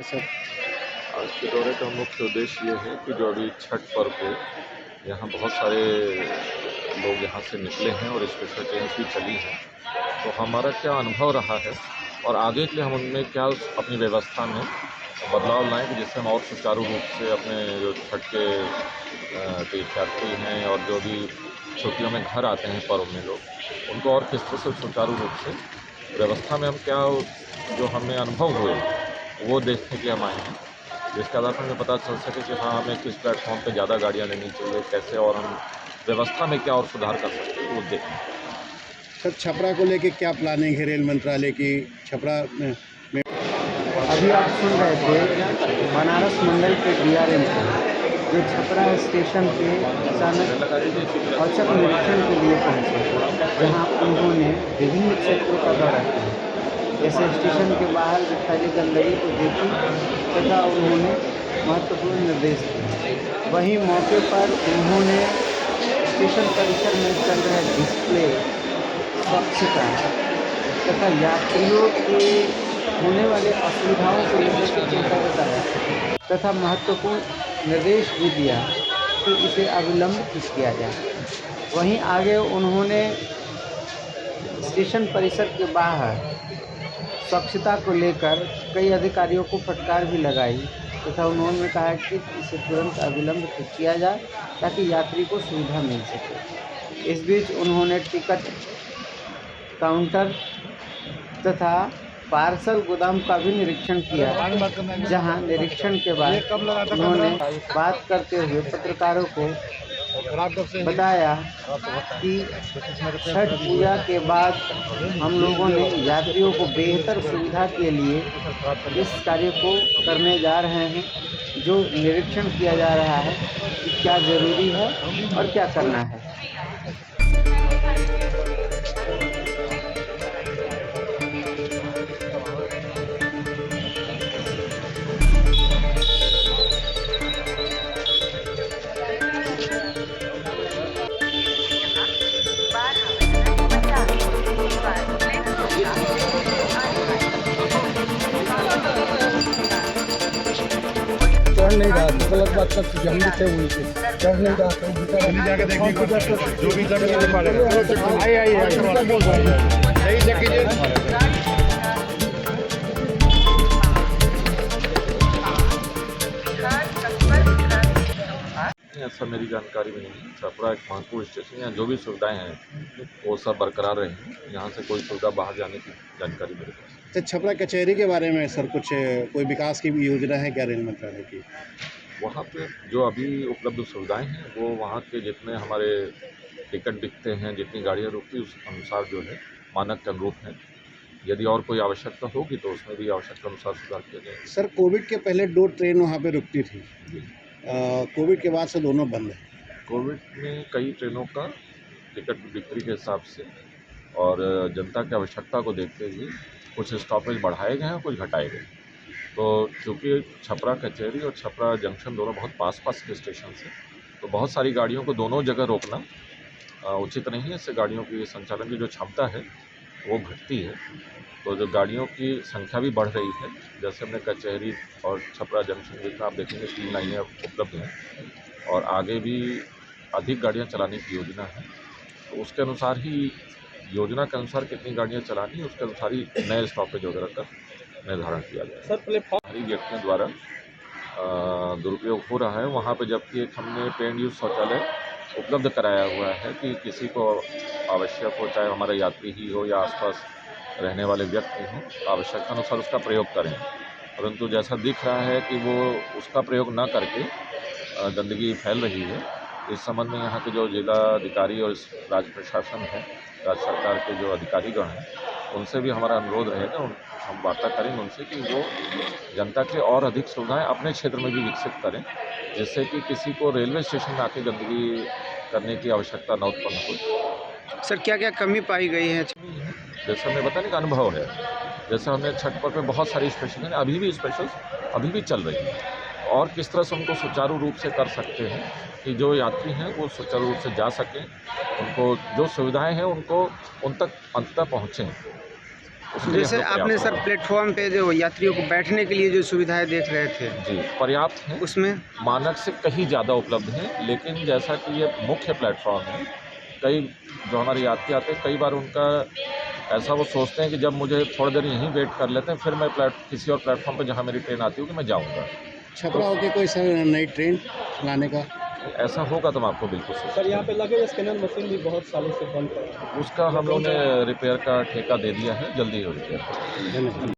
Sir? आज के दौरे का मुख्य उद्देश्य ये है कि जो अभी छठ पर्व पे यहाँ बहुत सारे लोग यहाँ से निकले हैं और स्पेशल ट्रेन भी चली हैं, तो हमारा क्या अनुभव रहा है और आगे के लिए हम उनमें क्या अपनी व्यवस्था में बदलाव लाएँ कि जिससे हम और सुचारू रूप से अपने जो छठ के तीर्थयात्री हैं और जो भी छुट्टियों में घर आते हैं पर्व में लोग, उनको और किस तरह से सुचारू रूप से व्यवस्था में हम क्या जो हमें अनुभव हुए वो देखने के लिए हम आए हैं, जिसके आधार पर हमें पता चल सके कि हाँ, हमें किस प्लेटफॉर्म पे ज़्यादा गाड़ियाँ लेनी चाहिए, कैसे और हम व्यवस्था में क्या और सुधार कर सकते हैं, वो देखें। सर, छपरा को लेके क्या प्लानिंग है रेल मंत्रालय की? छपरा में अभी आप सुन रहे थे बनारस मंडल के डीआरएम को, जो छपरा स्टेशन पे अचानक औचक निरीक्षण के लिए पहुंचे, जहां उन्होंने विभिन्न क्षेत्रों का दौरा किया। जैसे स्टेशन के बाहर जो फैली गंदगी को देखी तथा उन्होंने महत्वपूर्ण निर्देश दिए। वहीं मौके पर उन्होंने स्टेशन परिसर में चल रहे डिस्प्ले, स्वच्छता तथा यात्रियों के होने वाले असुविधाओं को लेकर चिंता जताया तथा महत्वपूर्ण निर्देश भी दिया कि इसे अविलंब किया जाए। वहीं आगे उन्होंने स्टेशन परिसर के बाहर स्वच्छता को लेकर कई अधिकारियों को फटकार भी लगाई तथा उन्होंने कहा कि इसे तुरंत अविलंब किया जाए ताकि यात्री को सुविधा मिल सके। इस बीच उन्होंने टिकट काउंटर तथा पार्सल गोदाम का भी निरीक्षण किया, जहां निरीक्षण के बाद उन्होंने बात करते हुए पत्रकारों को बताया कि छठ पूजा के बाद हम लोगों ने यात्रियों को बेहतर सुविधा के लिए इस कार्य को करने जा रहे हैं, जो निरीक्षण किया जा रहा है कि क्या ज़रूरी है और क्या करना है। चढ़ नहीं रहा, गलत बात कर चुकी हम भी थे वहीं पे, चढ़ नहीं रहा कहीं जाके देखिए जो भी जगह पड़ेगा। आइए सही से कीजिए। ऐसा मेरी जानकारी में नहीं है। छपरा एक महत्वपूर्ण स्टेशन है, जो भी सुविधाएं हैं वो सब बरकरार रहेंगी। यहाँ से कोई सुविधा बाहर जाने की जानकारी मेरे पास। तो छपरा कचहरी के बारे में सर कुछ कोई विकास की योजना है क्या रेल मंत्रालय की? वहाँ पे जो अभी उपलब्ध सुविधाएं हैं वो वहाँ के जितने हमारे टिकट बिकते हैं, जितनी गाड़ियाँ रुकती उस अनुसार जो है मानक के अनुरूप हैं। यदि और कोई आवश्यकता होगी तो उसमें भी आवश्यकता अनुसार सुधार किया जाएगा। सर, कोविड के पहले 2 ट्रेन वहाँ पे रुकती थी, कोविड के बाद से दोनों बंद है। कोविड में कई ट्रेनों का टिकट बिक्री के हिसाब से और जनता की आवश्यकता को देखते हुए कुछ स्टॉपेज बढ़ाए गए हैं, कुछ घटाए गए। तो चूँकि छपरा कचहरी और छपरा जंक्शन दोनों बहुत पास के स्टेशन से, तो बहुत सारी गाड़ियों को दोनों जगह रोकना उचित नहीं है। इससे गाड़ियों की संचालन की जो क्षमता है वो घटती है। तो जो गाड़ियों की संख्या भी बढ़ रही है, जैसे हमने कचहरी और छपरा जंक्शन जितना आप देखेंगे 3 लाइनें उपलब्ध हैं और आगे भी अधिक गाड़ियाँ चलाने की योजना है। तो उसके अनुसार ही योजना के अनुसार कितनी गाड़ियाँ चलानी है उसके अनुसार ही नए स्टॉपेज वगैरह का निर्धारण किया जाए। सर हमारी व्यक्तियों द्वारा दुरुपयोग हो रहा है वहाँ पे, जबकि एक हमने पेड यूज़ शौचालय उपलब्ध कराया हुआ है कि किसी को आवश्यक हो, चाहे हमारा यात्री ही हो या आसपास रहने वाले व्यक्ति हों, आवश्यकता अनुसार उसका प्रयोग करें। परंतु जैसा दिख रहा है कि वो उसका प्रयोग न करके गंदगी फैल रही है। इस संबंध में यहाँ के जो जिलाधिकारी और राज्य प्रशासन है, राज्य सरकार के जो अधिकारीगण हैं, उनसे भी हमारा अनुरोध रहेगा, हम वार्ता करेंगे उनसे कि वो जनता के और अधिक सुविधाएं अपने क्षेत्र में भी विकसित करें, जिससे कि किसी को रेलवे स्टेशन में आके गंदगी करने की आवश्यकता न उत्पन्न हो। सर, क्या क्या कमी पाई गई है? जैसे हमने बताने का अनुभव है, जैसे हमने छठ पर्व में बहुत सारी स्पेशल हैं, अभी भी स्पेशल अभी भी चल रही हैं और किस तरह से उनको सुचारू रूप से कर सकते हैं कि जो यात्री हैं वो सुचारू रूप से जा सकें, उनको जो सुविधाएं हैं उनको उन तक अंततः पहुँचें। उसके लिए जैसे हम लोग आपने प्रयास सर कर रहे प्लेटफॉर्म पे जो यात्रियों को बैठने के लिए जो सुविधाएं देख रहे थे हैं। जी, पर्याप्त हैं, उसमें मानक से कहीं ज़्यादा उपलब्ध हैं, लेकिन जैसा कि ये मुख्य प्लेटफॉर्म है, कई जो हमारे यात्री आते हैं, कई बार उनका ऐसा वो सोचते हैं कि जब मुझे थोड़ी देर यहीं वेट कर लेते हैं, फिर मैं किसी और प्लेटफॉर्म पे जहाँ मेरी ट्रेन आती होगी मैं जाऊँगा। छपरा होके कोई सर नई ट्रेन लाने का ऐसा होगा तो मैं आपको बिल्कुल सूचित सर यहाँ पे लगेज स्कैनर मशीन भी बहुत सालों से बंद पड़ा है। उसका हम लोगों ने रिपेयर का ठेका दे दिया है, जल्दी ही रिपेयर धन्यवाद।